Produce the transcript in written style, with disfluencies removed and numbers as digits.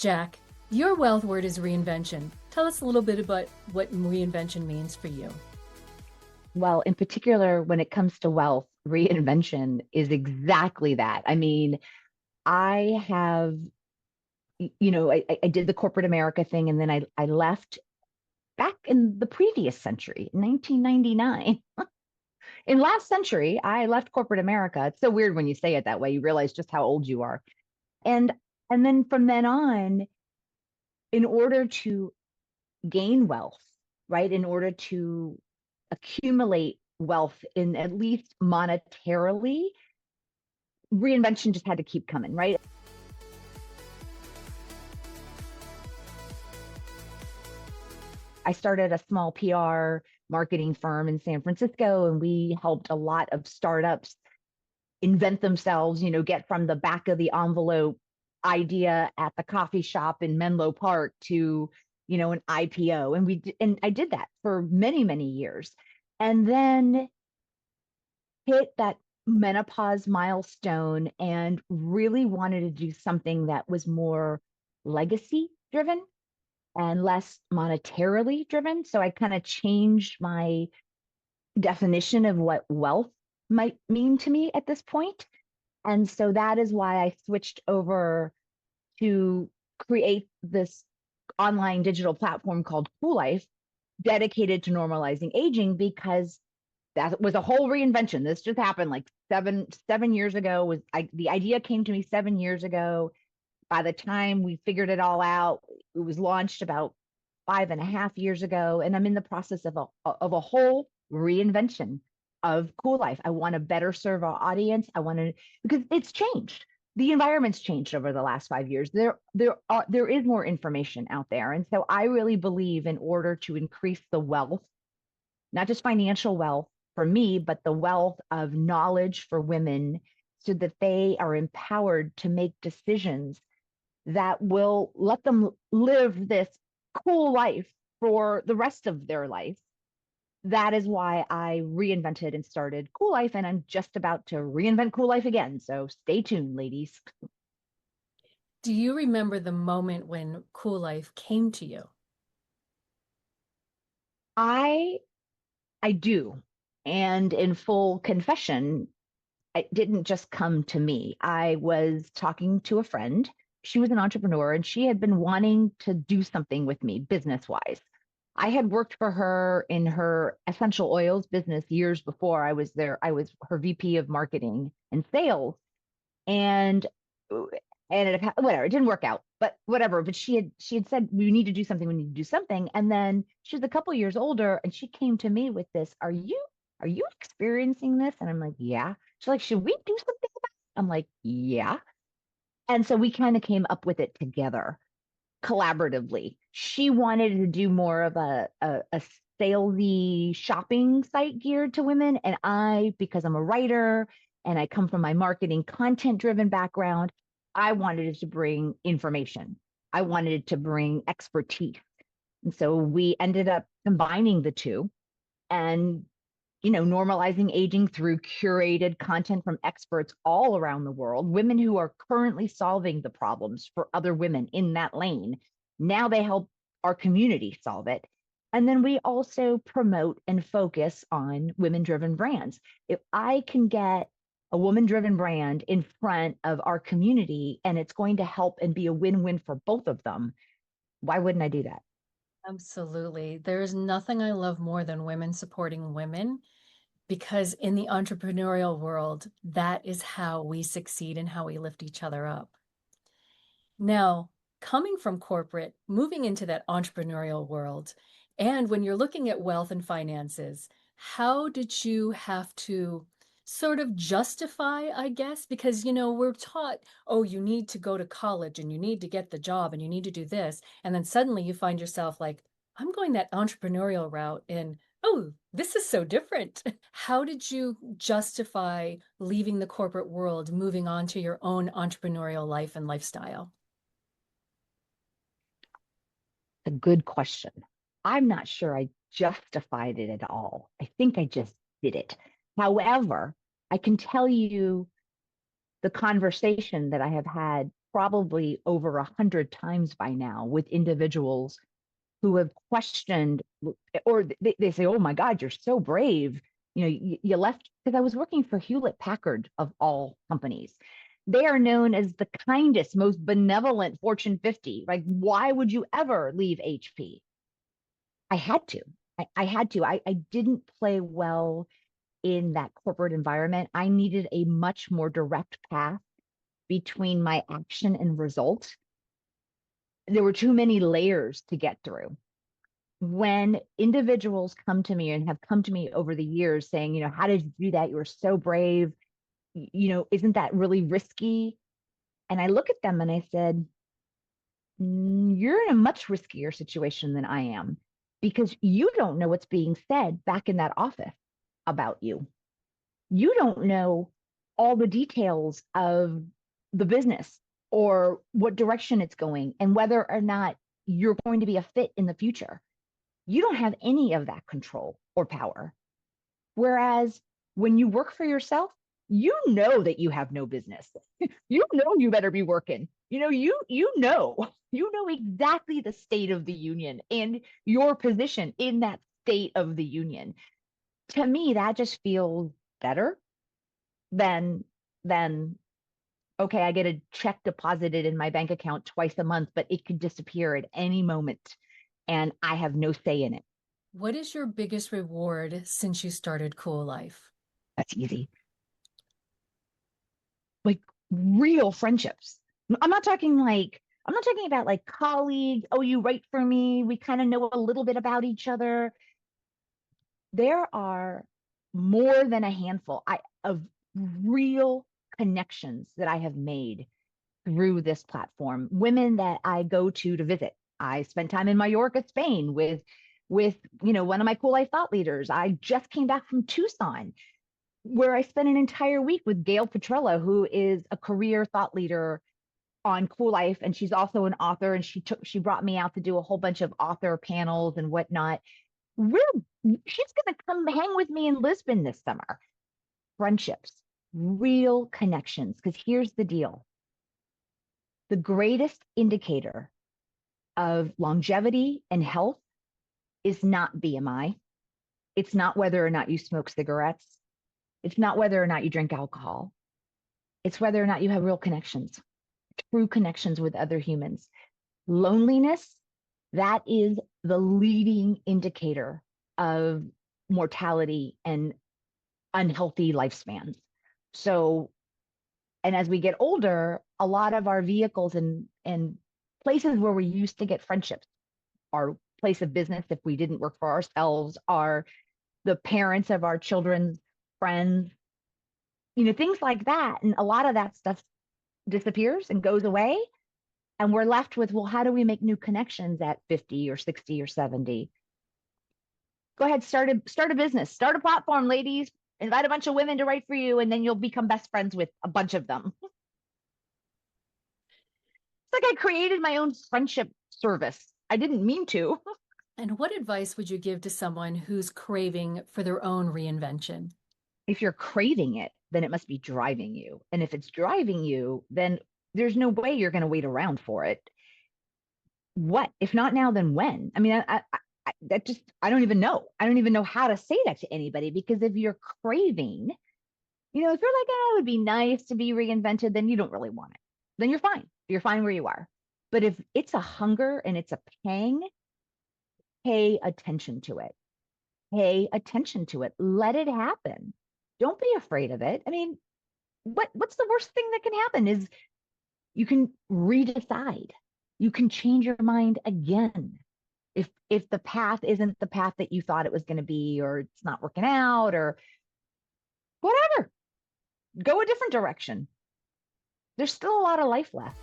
Jack, your wealth word is reinvention. Tell us a little bit about what reinvention means for you. Well, in particular, when it comes to wealth, reinvention is exactly that. I mean, I have, I did the corporate America thing and then I left back in the previous century, 1999. In last century, I left corporate America. It's so weird when you say it that way. You realize just how old you are. And and then from then on, in order to gain wealth, right? In order to accumulate wealth in at least monetarily, reinvention just had to keep coming, right? I started a small PR marketing firm in San Francisco, and we helped a lot of startups invent themselves, get from the back of the envelope idea at the coffee shop in Menlo Park to, an IPO. And I did that for many, many years. And then hit that menopause milestone and really wanted to do something that was more legacy driven and less monetarily driven. So I kind of changed my definition of what wealth might mean to me at this point. And so that is why I switched over to create this online digital platform called Kuel Life, dedicated to normalizing aging, because that was a whole reinvention. This just happened like seven years ago. The idea came to me 7 years ago. By the time we figured it all out, it was launched about 5.5 years ago, and I'm in the process of a whole reinvention of Kuel Life. I want to better serve our audience. I want to, because it's changed. The environment's changed over the last 5 years. There is more information out there, and so I really believe in order to increase the wealth, not just financial wealth for me, but the wealth of knowledge for women, so that they are empowered to make decisions that will let them live this cool life for the rest of their life. That is why I reinvented and started Kuel Life, and I'm just about to reinvent Kuel Life again. So stay tuned, ladies. Do you remember the moment when Kuel Life came to you? I I do. And in full confession, it didn't just come to me. I was talking to a friend. She was an entrepreneur and she had been wanting to do something with me business wise. I had worked for her in her essential oils business years before I was there. I was her VP of marketing and sales. And whatever, it didn't work out, but whatever. But she had said, we need to do something, we need to do something. And then she was a couple years older and she came to me with this, are you experiencing this? And I'm like, yeah. She's like, should we do something about it? I'm like, yeah. And so we kind of came up with it together collaboratively. She wanted to do more of a salesy shopping site geared to women. And I, because I'm a writer and I come from my marketing content driven background, I wanted to bring information. I wanted to bring expertise. And so we ended up combining the two and normalizing aging through curated content from experts all around the world, women who are currently solving the problems for other women in that lane. Now they help our community solve it. And then we also promote and focus on women driven brands. If I can get a woman driven brand in front of our community and it's going to help and be a win win for both of them, why wouldn't I do that? Absolutely. There is nothing I love more than women supporting women, because in the entrepreneurial world, that is how we succeed and how we lift each other up. Now, coming from corporate, moving into that entrepreneurial world, and when you're looking at wealth and finances, how did you have to sort of justify, I guess? Because, we're taught, oh, you need to go to college and you need to get the job and you need to do this. And then suddenly you find yourself like, I'm going that entrepreneurial route and oh, this is so different. How did you justify leaving the corporate world, moving on to your own entrepreneurial life and lifestyle? A good question. I'm not sure I justified it at all. I think I just did it. However, I can tell you the conversation that I have had probably over 100 times by now with individuals who have questioned, or they say, oh my God, you're so brave. You left, because I was working for Hewlett-Packard of all companies. They are known as the kindest, most benevolent Fortune 50. Like, why would you ever leave HP? I had to. I had to. I didn't play well in that corporate environment. I needed a much more direct path between my action and result. There were too many layers to get through. When individuals come to me and have come to me over the years saying, how did you do that? You were so brave. Isn't that really risky? And I look at them and I said, you're in a much riskier situation than I am, because you don't know what's being said back in that office about you. You don't know all the details of the business or what direction it's going and whether or not you're going to be a fit in the future. You don't have any of that control or power. Whereas when you work for yourself, you know that you have no business. You know you better be working. You know exactly the state of the union and your position in that state of the union. To me, that just feels better than than okay, I get a check deposited in my bank account twice a month, but it could disappear at any moment and I have no say in it. What is your biggest reward since you started Kuel Life? That's easy. Like, real friendships. I'm not talking about like colleagues. Oh, you write for me. We kind of know a little bit about each other. There are more than a handful of real connections that I have made through this platform. Women that I go to visit. I spent time in Mallorca, Spain with one of my Kuel Life thought leaders. I just came back from Tucson, where I spent an entire week with Gail Petrella, who is a career thought leader on Kuel Life, and she's also an author. And she brought me out to do a whole bunch of author panels and whatnot. She's going to come hang with me in Lisbon this summer. Friendships, real connections. Because here's the deal: the greatest indicator of longevity and health is not BMI. It's not whether or not you smoke cigarettes. It's not whether or not you drink alcohol. It's whether or not you have real connections, true connections with other humans. Loneliness, that is the leading indicator of mortality and unhealthy lifespans. So, and as we get older, a lot of our vehicles and places where we used to get friendships, our place of business, if we didn't work for ourselves, are the parents of our children's friends, things like that. And a lot of that stuff disappears and goes away. And we're left with, well, how do we make new connections at 50 or 60 or 70? Go ahead, start a business, start a platform, ladies. Invite a bunch of women to write for you, and then you'll become best friends with a bunch of them. It's like I created my own friendship service. I didn't mean to. And what advice would you give to someone who's craving for their own reinvention? If you're craving it, then it must be driving you. And if it's driving you, then there's no way you're going to wait around for it. What? If not now, then when? I mean, I don't even know. I don't even know how to say that to anybody, because if you're craving, if you're like, oh, it would be nice to be reinvented, then you don't really want it. Then you're fine. You're fine where you are. But if it's a hunger and it's a pang, pay attention to it. Pay attention to it. Let it happen. Don't be afraid of it. I mean, what's the worst thing that can happen is you can redecide. You can change your mind again. If the path isn't the path that you thought it was going to be, or it's not working out, or whatever, go a different direction. There's still a lot of life left.